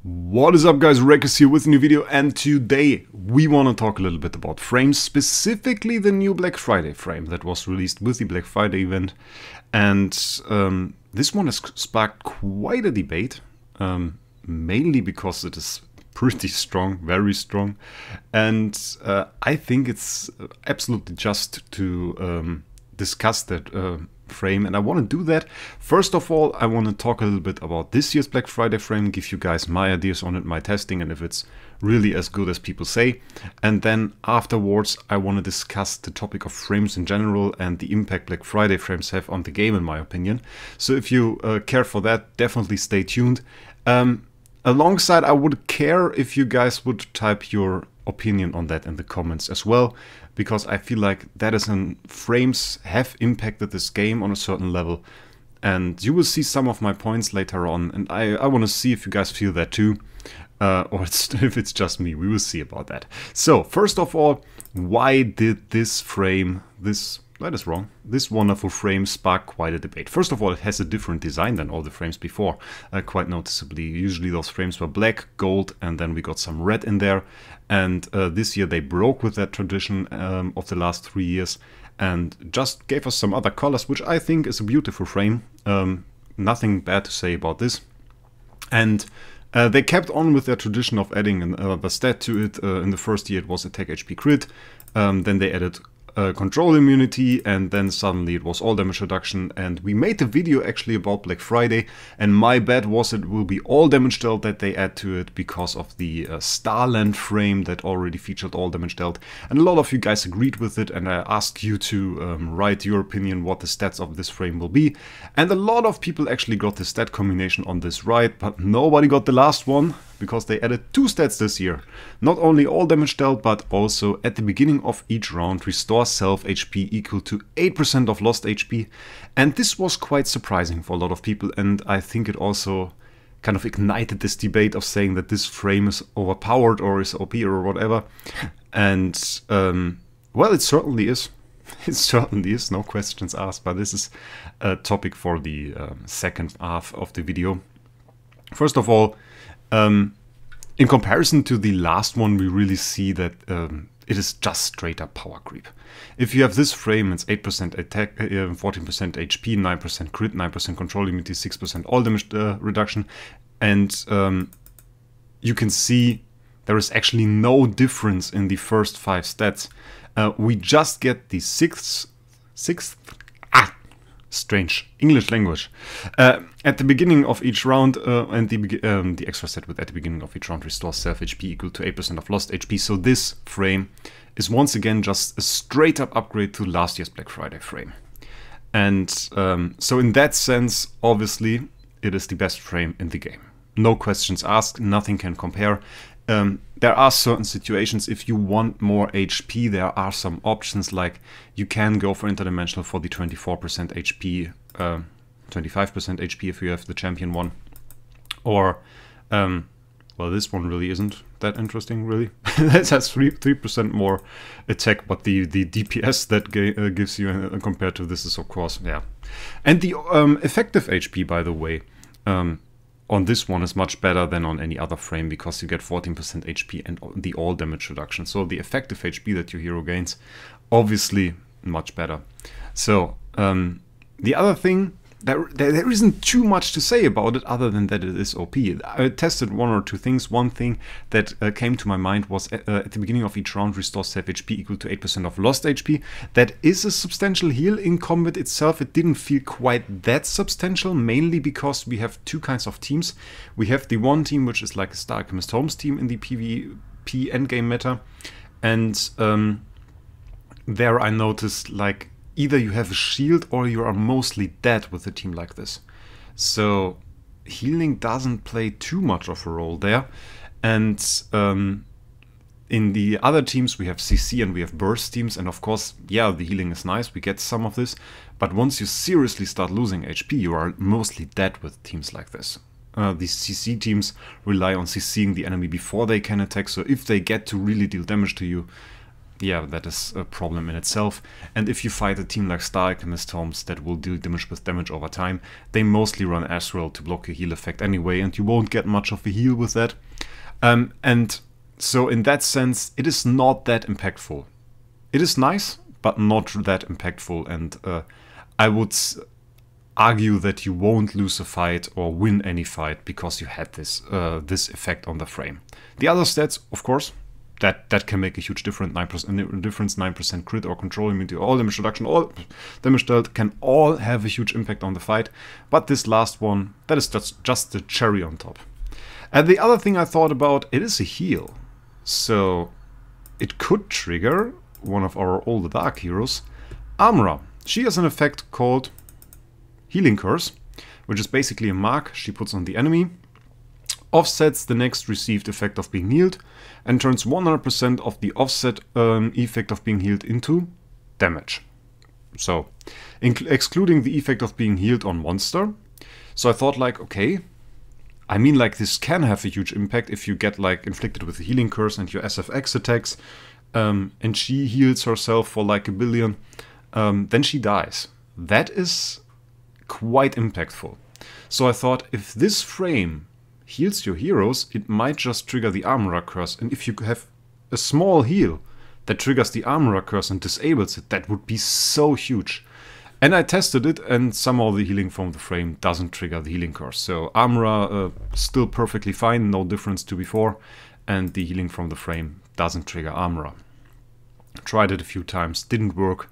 What is up, guys? Wraec is here with a new video, and today we want to talk a little bit about frames, specifically the new Black Friday frame that was released with the Black Friday event. And this one has sparked quite a debate, mainly because it is pretty strong, very strong. And I think it's absolutely just to discuss that frame, and I want to do that. First of all, I want to talk a little bit about this year's Black Friday frame, give you guys my ideas on it, my testing, and if it's really as good as people say. And then afterwards, I want to discuss the topic of frames in general and the impact Black Friday frames have on the game, in my opinion. So if you care for that, definitely stay tuned. Alongside, I would care if you guys would type your opinion on that in the comments as well, because I feel like that is when frames have impacted this game on a certain level, and you will see some of my points later on, and I want to see if you guys feel that too, or if it's just me. We will see about that. So first of all, why did this frame, this wonderful frame, spark quite a debate? First of all, it has a different design than all the frames before, quite noticeably. Usually those frames were black, gold, and then we got some red in there. And this year they broke with that tradition of the last 3 years and just gave us some other colors, which I think is a beautiful frame. Nothing bad to say about this. And they kept on with their tradition of adding another stat to it. In the first year it was attack HP crit, then they added control immunity, and then suddenly it was all damage reduction. And we made a video actually about Black Friday, and my bet was it will be all damage dealt that they add to it because of the Starland frame that already featured all damage dealt. And a lot of you guys agreed with it, and I asked you to write your opinion what the stats of this frame will be. And a lot of people actually got the stat combination on this right, but nobody got the last one, because they added 2 stats this year. Not only all damage dealt, but also at the beginning of each round, restore self HP equal to 8% of lost HP. And this was quite surprising for a lot of people, and I think it also kind of ignited this debate of saying that this frame is overpowered or is OP or whatever. And well, it certainly is. It certainly is, no questions asked, but this is a topic for the second half of the video. First of all, in comparison to the last one, we really see that it is just straight up power creep. If you have this frame, it's 8% attack, 14% HP, 9% crit, 9% control immunity, 6% all damage reduction, and you can see there is actually no difference in the first 5 stats. We just get the sixth strange English language at the beginning of each round, and the extra set with at the beginning of each round restores self HP equal to 8% of lost HP. So this frame is once again just a straight up upgrade to last year's Black Friday frame. And so in that sense, obviously it is the best frame in the game. No questions asked, nothing can compare. There are certain situations, if you want more HP, there are some options, like you can go for interdimensional for the 24% HP, 25% HP if you have the champion one. Or, well, this one really isn't that interesting, really. That has 3% more attack, but the DPS that gives you compared to this is, of course, yeah. And the effective HP, by the way, on this one is much better than on any other frame, because you get 14% HP and the all damage reduction. So the effective HP that your hero gains, obviously much better. So the other thing, there isn't too much to say about it other than that it is OP. I tested 1 or 2 things. One thing that came to my mind was at the beginning of each round, restore self HP equal to 8% of lost HP. That is a substantial heal. In combat itself, it didn't feel quite that substantial, mainly because we have 2 kinds of teams. We have the one team which is like a Star Alchemist Holmes team in the PvP endgame meta, and there I noticed, like, either you have a shield or you are mostly dead with a team like this. So healing doesn't play too much of a role there. And in the other teams we have CC and we have burst teams, and of course, yeah, the healing is nice, we get some of this, but once you seriously start losing HP, you are mostly dead with teams like this. These CC teams rely on CCing the enemy before they can attack, so if they get to really deal damage to you, yeah, that is a problem in itself. And if you fight a team like Star Alchemist Homes that will deal damage with damage over time, they mostly run Azrael to block a heal effect anyway, and you won't get much of a heal with that. And so in that sense, it is not that impactful. It is nice, but not that impactful, and I would argue that you won't lose a fight or win any fight because you had this this effect on the frame. The other stats, of course, that can make a huge difference. 9% crit or control immunity, all damage reduction, all damage dealt can all have a huge impact on the fight. But this last one, that is just the cherry on top. And the other thing I thought about, it is a heal. So it could trigger one of our older Dark heroes, Armora. She has an effect called Healing Curse, which is basically a mark she puts on the enemy, offsets the next received effect of being healed, and turns 100% of the offset effect of being healed into damage. So, excluding the effect of being healed on monster. So I thought like, okay, I mean like this can have a huge impact if you get like inflicted with a healing curse and your SFX attacks, and she heals herself for like 1 billion, then she dies. That is quite impactful. So I thought if this frame heals your heroes, it might just trigger the Armora curse, and if you have a small heal that triggers the Armora curse and disables it, that would be so huge. And I tested it, and somehow the healing from the frame doesn't trigger the healing curse. So Armora still perfectly fine, no difference to before, and the healing from the frame doesn't trigger Armora. Tried it a few times, didn't work.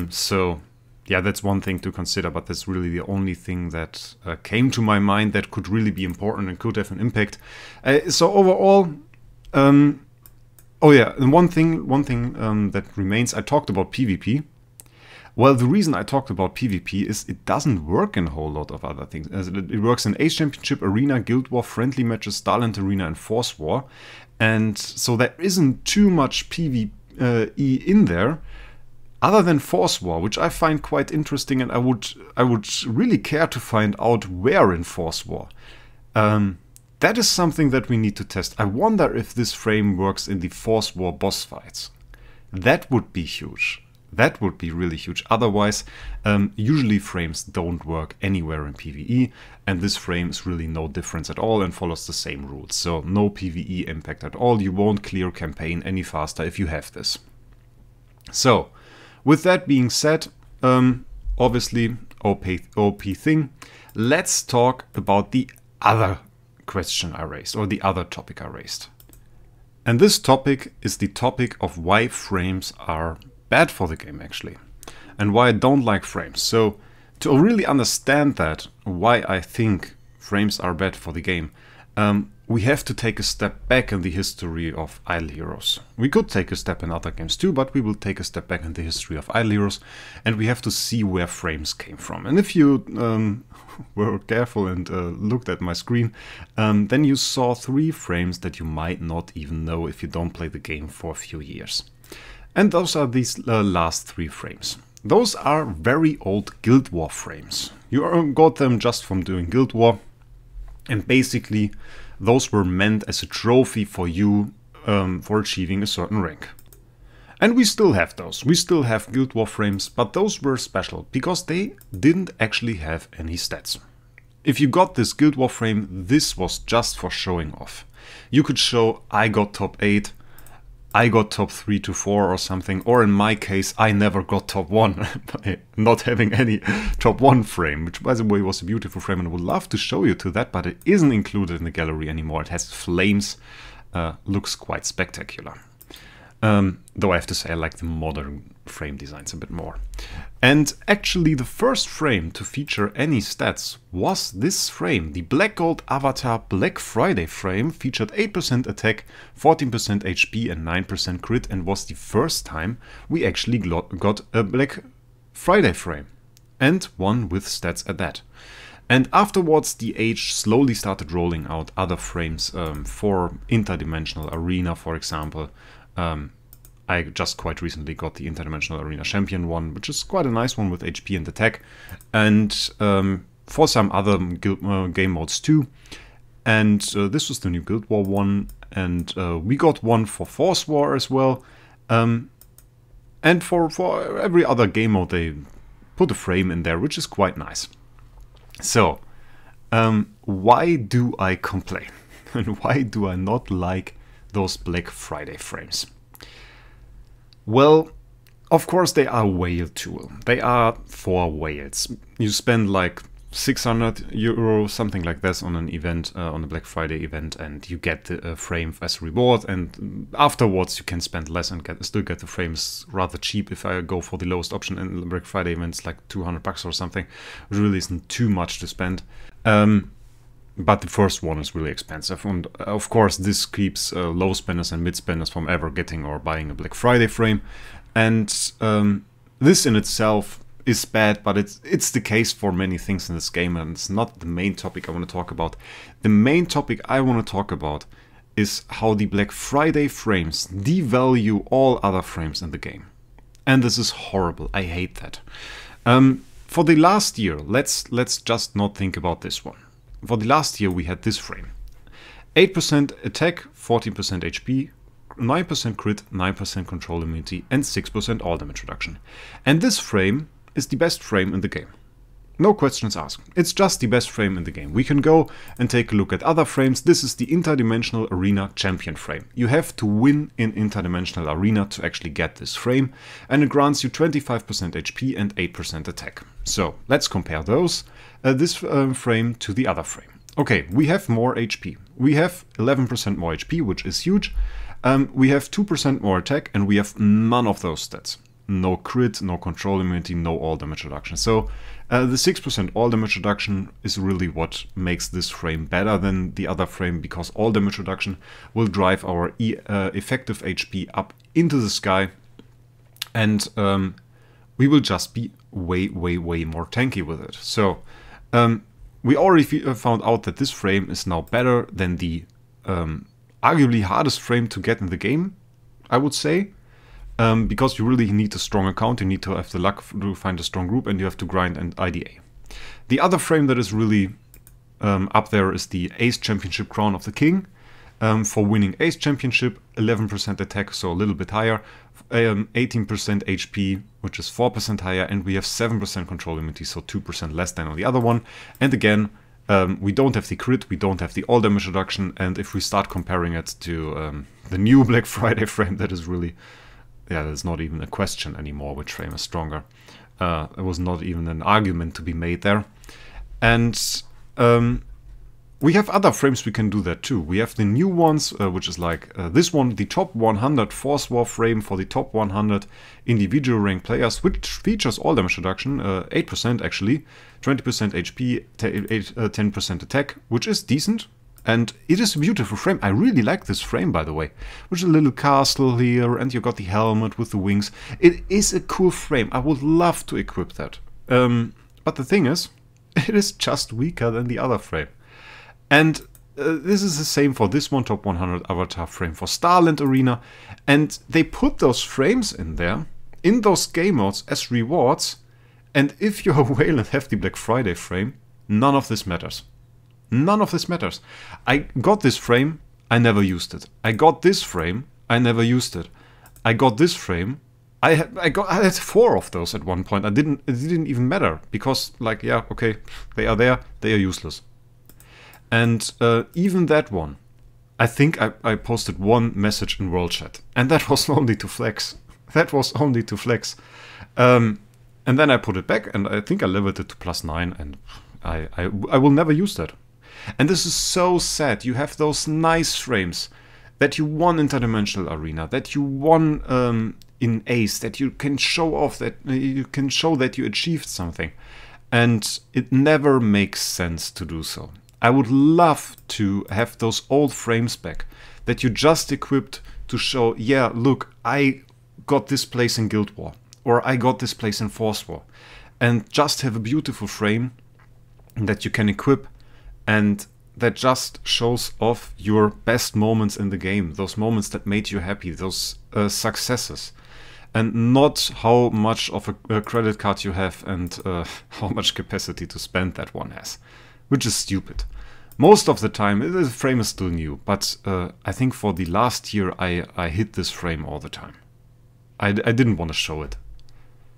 So yeah, that's one thing to consider, but that's really the only thing that came to my mind that could really be important and could have an impact. So overall, oh yeah, and one thing that remains, I talked about PvP. Well, the reason I talked about PvP is it doesn't work in a whole lot of other things. It works in Age Championship, Arena, Guild War, Friendly Matches, Starland Arena, and Force War. And so there isn't too much PvE in there, other than Force War, which I find quite interesting, and I would really care to find out where in Force War. That is something that we need to test. I wonder if this frame works in the Force War boss fights. That would be huge. That would be really huge. Otherwise, usually frames don't work anywhere in PvE, and this frame is really no difference at all and follows the same rules. So no PvE impact at all. You won't clear campaign any faster if you have this. So, with that being said, obviously OP thing, let's talk about the other question I raised, or the other topic I raised. And this topic is the topic of why frames are bad for the game, actually, and why I don't like frames. So to really understand that, why I think frames are bad for the game, we have to take a step back in the history of Idle Heroes. We could take a step in other games too, but we will take a step back in the history of Idle Heroes, and we have to see where frames came from. And if you were careful and looked at my screen, then you saw 3 frames that you might not even know if you don't play the game for a few years. And those are these last 3 frames. Those are very old Guild War frames. You got them just from doing Guild War, and basically those were meant as a trophy for you for achieving a certain rank. And we still have those. We still have Guild War frames, but those were special because they didn't actually have any stats. If you got this Guild War frame, this was just for showing off. You could show, I got top 8, I got top 3 to 4 or something, or in my case, I never got top 1, not having any top 1 frame, which by the way was a beautiful frame, and I would love to show you to that, but it isn't included in the gallery anymore. It has flames, looks quite spectacular. Though I have to say I like the modern frame designs a bit more. And actually the first frame to feature any stats was this frame. The Black Gold Avatar Black Friday frame featured 8% attack, 14% HP and 9% crit, and was the first time we actually got a Black Friday frame. And one with stats at that. And afterwards the age slowly started rolling out other frames for interdimensional arena, for example. I just quite recently got the Interdimensional Arena Champion one, which is quite a nice one with HP and attack, and for some other game modes too. And this was the new Guild War one, and we got one for Force War as well. And for every other game mode, they put a frame in there, which is quite nice. So, why do I complain? And why do I not like those Black Friday frames? Well, of course they are a whale tool. They are for whales. You spend like 600 euro, something like this, on an event, on a Black Friday event, and you get the frame as a reward, and afterwards you can spend less and still get the frames rather cheap. If I go for the lowest option in the Black Friday event, it's like 200 bucks or something. It really isn't too much to spend. But the first one is really expensive, and of course this keeps low spenders and mid spenders from ever getting or buying a Black Friday frame. And this in itself is bad, but it's the case for many things in this game, and it's not the main topic I want to talk about. The main topic I want to talk about is how the Black Friday frames devalue all other frames in the game. And this is horrible. I hate that. For the last year, let's just not think about this one. For the last year we had this frame. 8% attack, 14% HP, 9% crit, 9% control immunity, and 6% all damage reduction. And this frame is the best frame in the game. No questions asked. It's just the best frame in the game. We can go and take a look at other frames. This is the Interdimensional Arena Champion frame. You have to win in Interdimensional Arena to actually get this frame, and it grants you 25% HP and 8% attack. So let's compare those, this frame to the other frame. Okay, we have more HP. We have 11% more HP, which is huge. We have 2% more attack, and we have none of those stats. No crit, no control immunity, no all damage reduction. So the 6% all damage reduction is really what makes this frame better than the other frame, because all damage reduction will drive our effective HP up into the sky, and we will just be way more tanky with it. So we already found out that this frame is now better than the arguably hardest frame to get in the game, I would say. Because you really need a strong account, you need to have the luck to find a strong group, and you have to grind and IDA. The other frame that is really up there is the Ace Championship Crown of the King. For winning Ace Championship, 11% attack, so a little bit higher, 18% HP, which is 4% higher, and we have 7% control immunity, so 2% less than on the other one. And again, we don't have the crit, we don't have the all damage reduction, and if we start comparing it to the new Black Friday frame, that is really... yeah, there's not even a question anymore which frame is stronger. There was not even an argument to be made there. And we have other frames we can do that too. We have the new ones, which is like this one, the top 100 Force War frame for the top 100 individual rank players, which features all damage reduction, 8% actually, 20% HP, 10% attack, which is decent. And it is a beautiful frame. I really like this frame, by the way. Which is a little castle here, and you got the helmet with the wings. It is a cool frame. I would love to equip that. But the thing is, it is just weaker than the other frame. And this is the same for this one, top 100 avatar frame for Starland Arena. And they put those frames in there, in those game modes, as rewards. And if you're a whale and have the Black Friday frame, none of this matters. None of this matters. I got this frame, I never used it. I got this frame, I never used it. I got this frame, I had 4 of those at one point. It didn't even matter, because like, yeah, okay, they are there, they are useless. And even that one, I think I posted one message in World Chat, and that was only to flex. That was only to flex. And then I put it back, and I think I leveled it to +9, and I will never use that. And this is so sad. You have those nice frames that you won Interdimensional Arena, that you won in Ace, that you can show off, that you can show that you achieved something. And it never makes sense to do so. I would love to have those old frames back that you just equipped to show, yeah, look, I got this place in Guild War, or I got this place in Force War. And just have a beautiful frame that you can equip, and that just shows off your best moments in the game, those moments that made you happy, those successes, and not how much of a credit card you have and how much capacity to spend that one has, which is stupid. Most of the time, the frame is still new, but I think for the last year I hit this frame all the time. I didn't want to show it.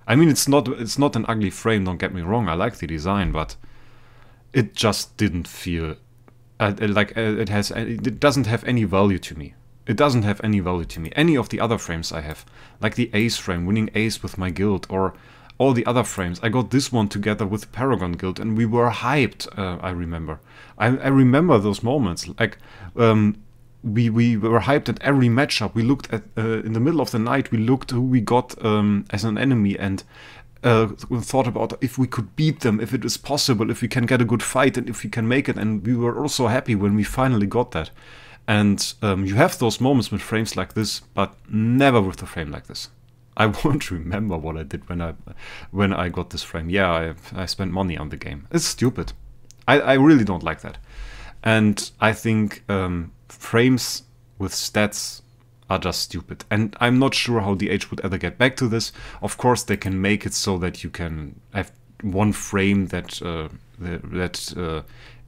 I mean, it's not an ugly frame, don't get me wrong, I like the design, but it just didn't feel it doesn't have any value to me. It doesn't have any value to me. Any of the other frames I have, like the Ace frame, winning Ace with my guild, or all the other frames. I got this one together with Paragon Guild, and we were hyped. I remember. I remember those moments. Like we were hyped at every matchup. We looked at in the middle of the night. We looked who we got as an enemy, and thought about if we could beat them, if it is possible, if we can get a good fight, and if we can make it. And we were also happy when we finally got that. And you have those moments with frames like this, but never with a frame like this. I won't remember what I did when I got this frame. Yeah, I spent money on the game. It's stupid. I really don't like that. And I think frames with stats are just stupid. And I'm not sure how DH would ever get back to this. Of course, they can make it so that you can have one frame that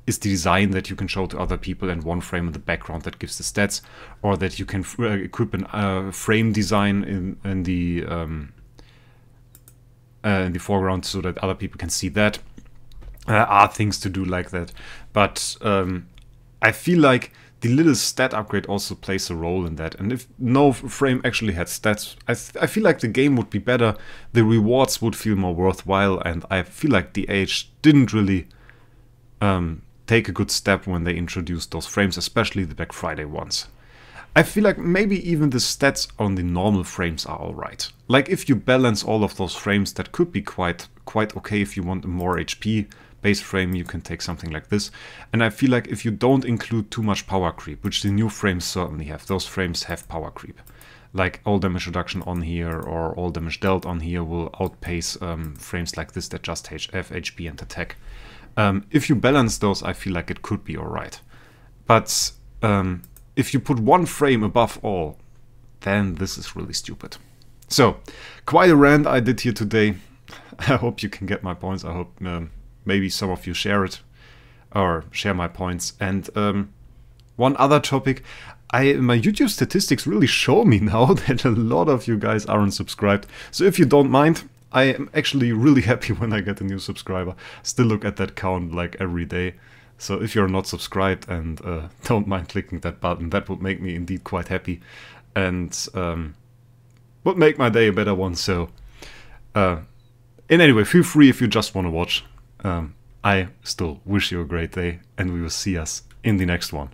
is the design that you can show to other people, and one frame in the background that gives the stats, or that you can equip a frame design in the foreground so that other people can see that. There are things to do like that, but I feel like the little stat upgrade also plays a role in that. And if no frame actually had stats, I feel like the game would be better, the rewards would feel more worthwhile, and I feel like DH didn't really take a good step when they introduced those frames, especially the Black Friday ones. I feel like maybe even the stats on the normal frames are alright. Like if you balance all of those frames, that could be quite okay. If you want a more HP based frame, you can take something like this. And I feel like if you don't include too much power creep, which the new frames certainly have, those frames have power creep. Like all damage reduction on here or all damage dealt on here will outpace frames like this that just have HP and attack. If you balance those, I feel like it could be alright. But if you put one frame above all, then this is really stupid. So, quite a rant I did here today. I hope you can get my points. I hope maybe some of you share it, or share my points. And one other topic, my YouTube statistics really show me now that a lot of you guys aren't subscribed. So if you don't mind, I am actually really happy when I get a new subscriber. Still look at that count like every day. So if you're not subscribed and don't mind clicking that button, that would make me indeed quite happy. And would make my day a better one. So in any way, feel free if you just want to watch. I still wish you a great day, and we will see us in the next one.